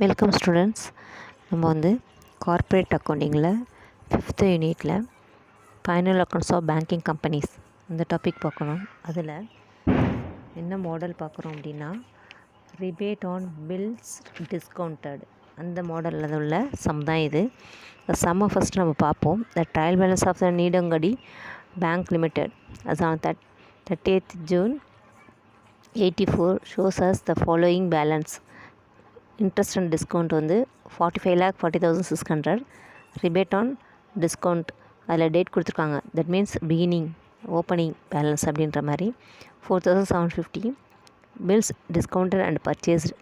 Welcome students. நம்ம வந்து corporate அக்கௌண்டிங்கில் 5th யூனிட்டில் final accounts of banking companies அந்த டாபிக் பார்க்கணும். அதில் என்ன மாடல் பார்க்குறோம் அப்படின்னா ரிபேட் ஆன் பில்ஸ் டிஸ்கவுண்டட் அந்த மாடலில் உள்ள சம் தான் இது. சம்மை ஃபஸ்ட்டு நம்ம பார்ப்போம். The trial balance of the நீடங்கடி bank limited as on 30th June 84 shows us the following balance. Interest and discount வந்து 45,40,600. ரிபேட் ஆன் டிஸ்கவுண்ட் அதில் டேட் கொடுத்துருக்காங்க. That means beginning opening balance அப்படின்ற மாதிரி 4,750. பில்ஸ் டிஸ்கவுண்டட் அண்ட் பர்ச்சேஸ்டு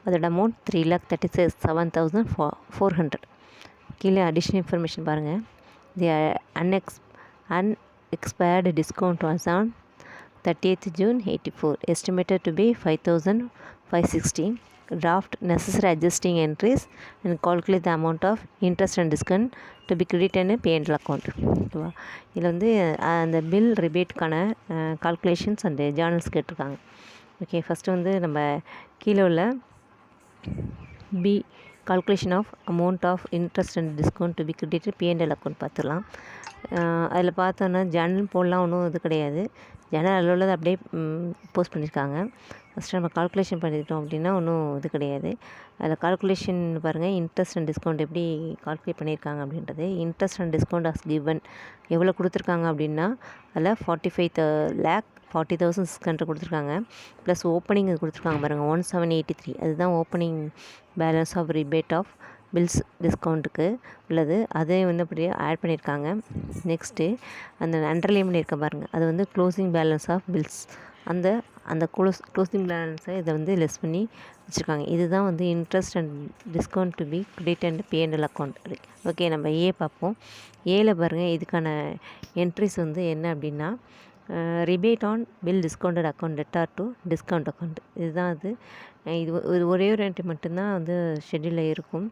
அதோட amount 3,37,400. கீழே additional information பாருங்கள். The unexpired discount was on 30th June 84 estimated to be 5,560. Draft necessary adjusting entries and calculate the amount of interest and discount to be credited in P&L account. ஓகேவா? இதில் வந்து அந்த bill ரிபேட்டுக்கான calculations and journals கேட்டிருக்காங்க. Okay, first வந்து நம்ம கீழே உள்ள B calculation of amount of interest and discount to be credited P&L account பார்த்துடலாம். அதில் பார்த்தோன்னா ஜேர்னல் போடலாம் ஒன்றும் இது கிடையாது. ஜேர்னல் அதில் உள்ளது அப்படியே போஸ்ட் பண்ணியிருக்காங்க. ஃபஸ்ட்டு நம்ம கால்குலேஷன் பண்ணிக்கிட்டோம் அப்படின்னா ஒன்றும் இது கிடையாது. அதில் கால்குலேஷன் பாருங்கள். இன்ட்ரெஸ்ட் அண்ட் டிஸ்கவுண்ட் எப்படி கால்குலேட் பண்ணியிருக்காங்க அப்படின்றது. Interest and discount as given எவ்வளோ கொடுத்துருக்காங்க அப்படின்னா அதில் 45,40,600 கொடுத்துருக்காங்க. ப்ளஸ் ஓப்பனிங் இது கொடுத்துருக்காங்க பாருங்கள் 1783. அதுதான் opening balance of rebate of bills டிஸ்கவுண்ட்டுக்கு உள்ளது. அதே வந்து அப்படியே ஆட் பண்ணியிருக்காங்க. நெக்ஸ்ட்டு அந்த அண்டர்லைன் பண்ணியிருக்க பாருங்கள். அது வந்து க்ளோசிங் பேலன்ஸ் ஆஃப் பில்ஸ் அந்த க்ளோசிங் பேலன்ஸை இதை வந்து லெஸ் பண்ணி வச்சுருக்காங்க. இதுதான் வந்து interest and discount to B credit and P&L account. Okay, நம்ம பார்ப்போம். ஏல பாருங்கள். இதுக்கான என்ட்ரிஸ் வந்து என்ன அப்படின்னா rebate on bill discounted account debtor to discount account. இதுதான் அது. இது ஒரே ஒரு என்ட்ரி மட்டும்தான் வந்து ஷெட்யூலில் இருக்கும்.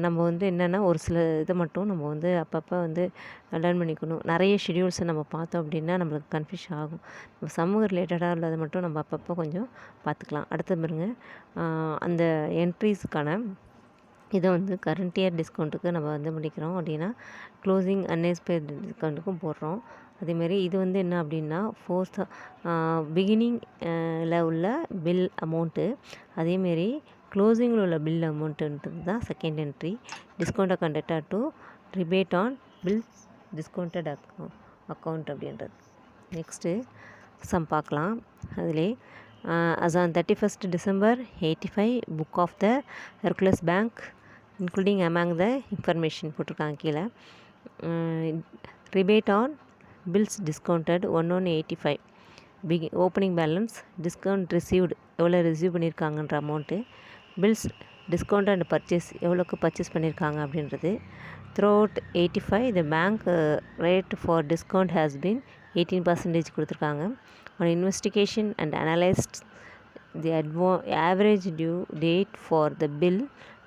நம்ம வந்து என்னென்னா ஒரு சில இதை மட்டும் நம்ம வந்து அப்பப்போ வந்து லேர்ன் பண்ணிக்கணும். நிறைய ஷெட்யூல்ஸை நம்ம பார்த்தோம் அப்படின்னா நம்மளுக்கு கன்ஃபியூஷன் ஆகும். நம்ம சமூக ரிலேட்டடாக உள்ளதை மட்டும் நம்ம அப்பப்போ கொஞ்சம் பார்த்துக்கலாம். அடுத்து பாருங்க, அந்த என்ட்ரிஸுக்கான இதை வந்து கரண்ட் இயர் டிஸ்கவுண்ட்டுக்கு நம்ம வந்து முடிக்கிறோம் அப்படின்னா க்ளோசிங் அன்எக்ஸ்பயர்டு டிஸ்கவுண்ட்டுக்கும் போடுறோம். அதேமாரி இது வந்து என்ன அப்படின்னா பிகினிங்கில் உள்ள பில் அமௌண்ட்டு, அதேமாரி க்ளோசிங்கில் உள்ள பில் அமௌண்ட்டுன்றது தான் second entry. Discount account debtor to rebate on bills discounted account அப்படின்றது. நெக்ஸ்ட்டு சம் பார்க்கலாம். அதிலே as on 31st December 85 book of the Hercules Bank including among the information போட்டிருக்காங்க கீழே. Rebate on bills discounted 1185. Opening balance discount received எவ்வளோ receive பண்ணியிருக்காங்கன்ற amount. Bills discount and purchase எவ்வளோக்கு purchase பண்ணியிருக்காங்க அப்படின்றது. Throughout 85 the bank rate for discount has been 18% கொடுத்துருக்காங்க. On investigation and analyzed the average due date for the bill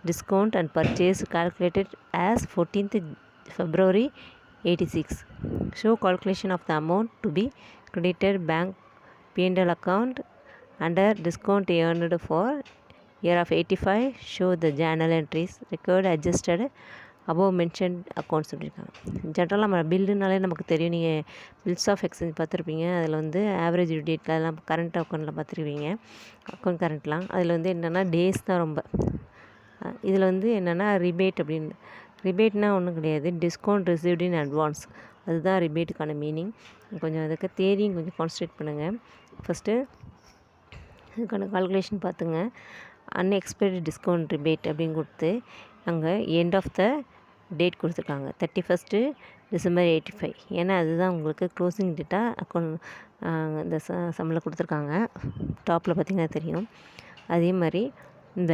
discount and purchase calculated as 14th February 86. Show calculation of the amount to be credited bank P&L account under discount earned for year of 85. Show the journal entries record adjusted above mentioned accounts சொல்லியிருக்காங்க. ஜென்ரலாக நம்ம பில்லுனாலே நமக்கு தெரியும். நீங்கள் bills of exchange பார்த்துருப்பீங்க. அதில் வந்து average டேட்டில் அதெல்லாம் கரண்ட் அக்கௌண்ட்டில் பார்த்துருவீங்க. அக்கௌண்ட் கரண்ட்லாம் அதில் வந்து என்னென்னா டேஸ் தான் ரொம்ப. இதில் வந்து என்னென்னா ரிபேட் அப்படின்னு ரிபேட்னால் ஒன்றும் கிடையாது. டிஸ்கவுண்ட் ரிசீவ்ட் இன் அட்வான்ஸ் அதுதான் ரிபேட்டுக்கான மீனிங். கொஞ்சம் அதுக்கு தேதியும் கொஞ்சம் கான்சன்ட்ரேட் பண்ணுங்கள். ஃபஸ்ட்டு இதுக்கான கால்குலேஷன் பார்த்துங்க. அன்எக்ஸ்பெக்டட் டிஸ்கவுண்ட் ரிபேட் அப்படின்னு கொடுத்து அங்கே எண்ட் ஆஃப் த டேட் கொடுத்துருக்காங்க 31st December 85. ஏன்னா அதுதான் உங்களுக்கு க்ளோசிங் டேட்டாக அக்கௌண்ட் இந்த சம்மில் கொடுத்துருக்காங்க. டாப்பில் பார்த்திங்கன்னா தெரியும். அதே மாதிரி இந்த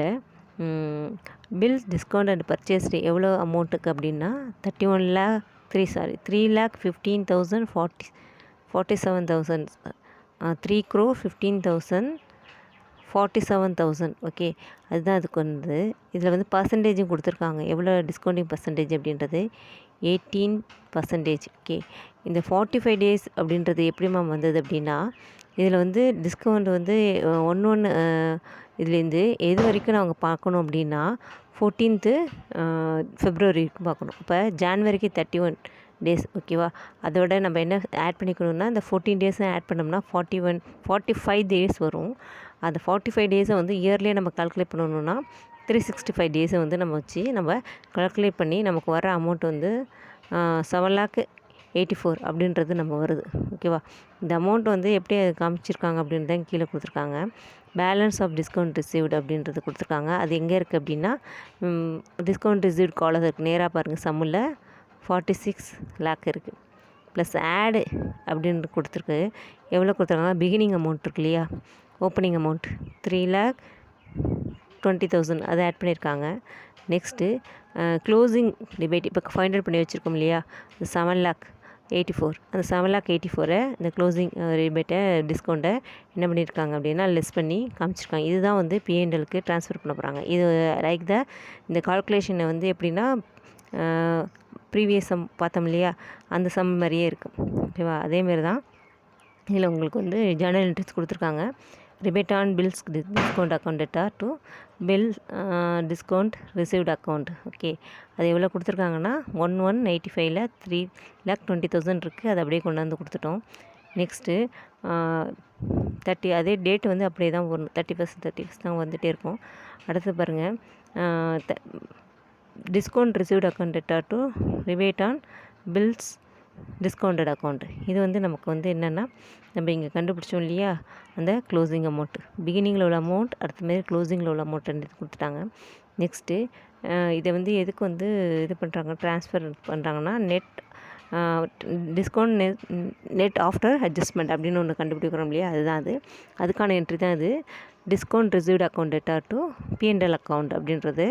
பில்ஸ் டிஸ்கவுண்ட் அண்ட் பர்ச்சேஸ்டு எவ்வளோ அமௌண்ட்டுக்கு அப்படின்னா 3,15,047,000 3,15,047,000. ஓகே, அதுதான் அதுக்கு வந்து இதில் வந்து பர்சன்டேஜும் கொடுத்துருக்காங்க. எவ்வளோ டிஸ்கவுண்டிங் பர்சன்டேஜ் அப்படின்றது 18%. ஓகே, இந்த 45 days அப்படின்றது எப்படிமா வந்தது அப்படின்னா இதில் வந்து டிஸ்கவுண்ட் வந்து ஒன்று இதுலேருந்து எது வரைக்கும் நாங்கள் பார்க்கணும் அப்படின்னா 14th February வரைக்கும் பார்க்கணும். இப்போ ஜான்வரிக்கு 31 டேஸ் ஓகேவா. அதோட நம்ம என்ன ஆட் பண்ணிக்கணும்னா இந்த 14 டேஸும் ஆட் பண்ணோம்னா 45 டேஸ் வரும். அந்த 45 டேஸை வந்து இயர்லியே நம்ம கால்குலேட் பண்ணணுன்னா 365 டேஸை வந்து நம்ம வச்சு நம்ம கால்குலேட் பண்ணி நமக்கு வர அமௌண்ட் வந்து 7,84,000 அப்படின்றது நம்ம வருது ஓகேவா. இந்த அமௌண்ட் வந்து எப்படி காமிச்சிருக்காங்க அப்படின்னு தான் கீழே கொடுத்துருக்காங்க. பேலன்ஸ் ஆஃப் டிஸ்கவுண்ட் ரிசீவ்டு அப்படின்றது கொடுத்துருக்காங்க. அது எங்கே இருக்குது அப்படின்னா டிஸ்கவுண்ட் ரிசீவ்டு காலம் இருக்குது. நேராக பாருங்கள், சம்மில் 46 lakh இருக்குது. ப்ளஸ் ஆடு அப்படின்னு கொடுத்துருக்கு. எவ்வளோ கொடுத்துருக்காங்க, பிகினிங் அமௌண்ட் இருக்கு இல்லையா, ஓப்பனிங் அமௌண்ட் 3,20,000 அதை ஆட் பண்ணியிருக்காங்க. நெக்ஸ்ட்டு க்ளோசிங் டிபேட் இப்போ ஃபைண்ட் அவுட் பண்ணி வச்சுருக்கோம் இல்லையா, 7,84,000 அந்த 7,84,000 இந்த க்ளோசிங் ரிபேட்டை டிஸ்கவுண்ட்டை என்ன பண்ணியிருக்காங்க அப்படின்னா லெஸ் பண்ணி காமிச்சிருக்காங்க. இதுதான் வந்து P&Lக்கு ட்ரான்ஸ்ஃபர் பண்ண போகிறாங்க. இது லைக் இந்த கால்குலேஷனை வந்து எப்படின்னா ப்ரீவியஸ் சம் பார்த்தோம் இல்லையா, அந்த சம் மாதிரியே இருக்குது ஓகேவா. அதேமாரி தான் இதில் உங்களுக்கு வந்து ஜர்னல் என்ட்ரிஸ் கொடுத்துருக்காங்க. Rebate on bills discount account debtor to bill discount received account. Okay, அது எவ்வளோ கொடுத்துருக்காங்கன்னா 1185ல் 3,20,000 இருக்குது. அதை அப்படியே கொண்டு வந்து கொடுத்துட்டோம். நெக்ஸ்ட்டு 30 அதே டேட் வந்து அப்படியே தான் வரும், 31st தான் வந்துகிட்டே இருக்கும். அடுத்து பாருங்கள், discount received account debtor to rebate on bills discounted account. இது வந்து நமக்கு வந்து என்னென்னா நம்ம இங்கே கண்டுபிடிச்சோம் இல்லையா, அந்த க்ளோசிங் அமௌண்ட்டு, பிகினிங்கில் உள்ள அமௌண்ட் அடுத்த மாரி க்ளோசிங்கில் உள்ள அமௌண்ட் கொடுத்துட்டாங்க. நெக்ஸ்ட்டு இதை வந்து எதுக்கு வந்து இது பண்ணுறாங்க, ட்ரான்ஸ்ஃபர் பண்ணுறாங்கன்னா net discount net after adjustment அப்படின்னு ஒன்று கண்டுபிடிக்கிறோம் இல்லையா, அதுதான் அதுக்கான என்ட்ரி தான் இது. Discount received account debtor to P&L account அப்படின்றது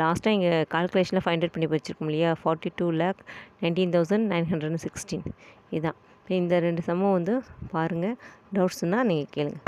லாஸ்ட்டாக இங்கே கால்குலேஷனில் ஃபைண்ட் அவுட் பண்ணி வச்சுருக்கோம் இல்லையா, 42,19,916 இதுதான். இந்த 2 சம்மும் வந்து பாருங்கள், டவுட்ஸ்னால் நீங்கள் கேளுங்கள்.